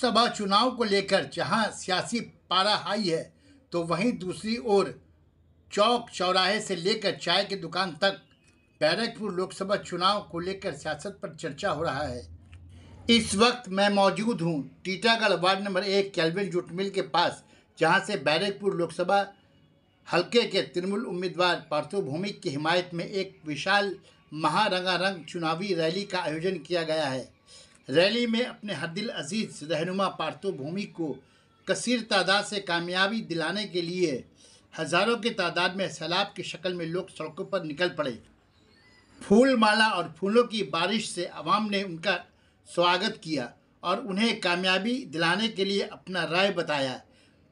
लोकसभा चुनाव को लेकर जहां सियासी पारा हाई है, तो वहीं दूसरी ओर चौक चौराहे से लेकर चाय की दुकान तक बैरकपुर लोकसभा चुनाव को लेकर सियासत पर चर्चा हो रहा है। इस वक्त मैं मौजूद हूं Titagarh ward number 1 Calvin jute mill के पास, जहां से बैरकपुर लोकसभा हल्के के तृणमूल उम्मीदवार पार्थो भौमिक की हिमायत में एक विशाल महारंगारंग चुनावी रैली का आयोजन किया गया है। रैली में अपने हरदिल अजीज रहनुमा पार्थो भौमिक को कसीर तादाद से कामयाबी दिलाने के लिए हज़ारों की तादाद में सैलाब की शक्ल में लोग सड़कों पर निकल पड़े। फूल माला और फूलों की बारिश से आवाम ने उनका स्वागत किया और उन्हें कामयाबी दिलाने के लिए अपना राय बताया।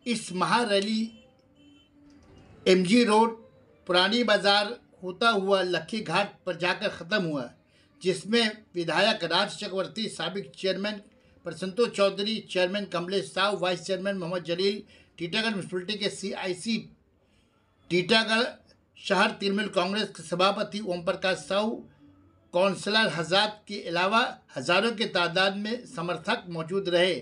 इस महारैली एमजी रोड पुरानी बाज़ार होता हुआ लक्खी घाट पर जाकर ख़त्म हुआ, जिसमें विधायक राज चक्रवर्ती, साबिक chairman Prasanta Chowdhury, chairman Kamlesh Sahu, vice chairman Mohammad Jalil, Titagarh municipality के CIC टीटागढ़ शहर तृणमूल कांग्रेस के सभापति ओम प्रकाश साहू, काउंसलर हजात के अलावा हज़ारों की तादाद में समर्थक मौजूद रहे।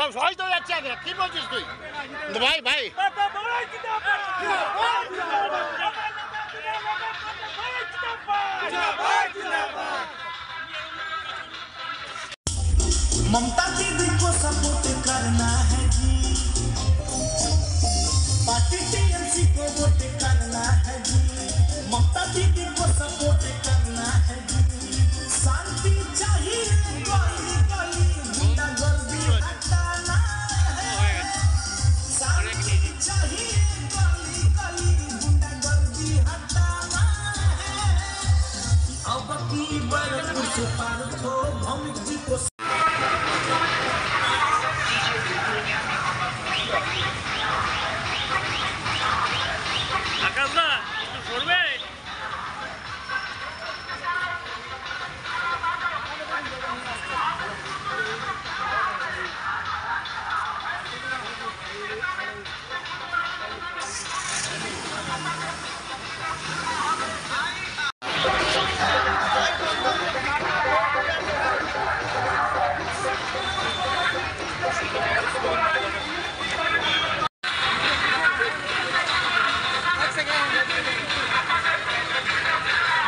সবাই তো যাচ্ছে আগে, কি বলছিস তুই ভাই? ভাই ममता दीदी को सपोर्ट करना है जी, पार्टी TMC को वोट करना है जी, ममता दीदी को सपोर्ट करना है जी। शांति चाहिए गली गली, गुंडागर्दी हटाना है। शांति चाहिए गली गली, गुंडागर्दी हटाना है। अब की बैरकपुर से पार्थो भौमिक जी को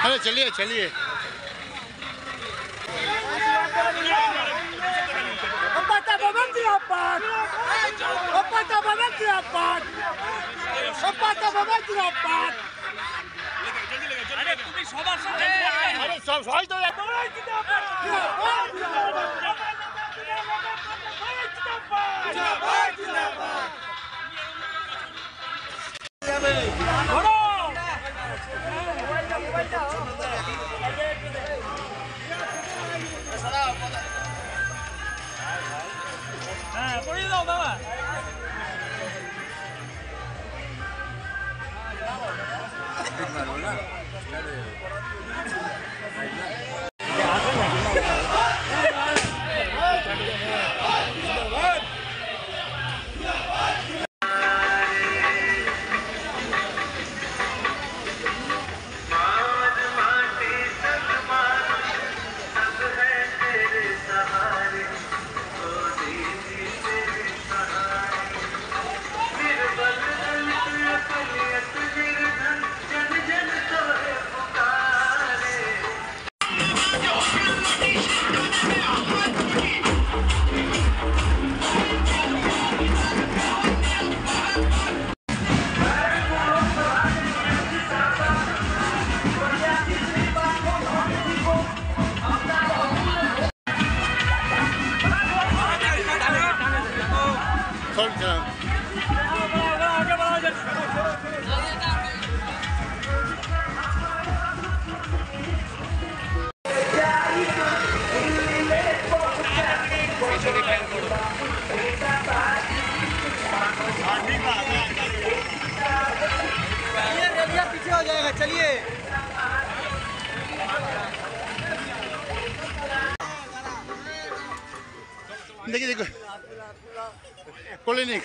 अरे चलिए चलिए সবাই তো देखिए देखो, कोई नहीं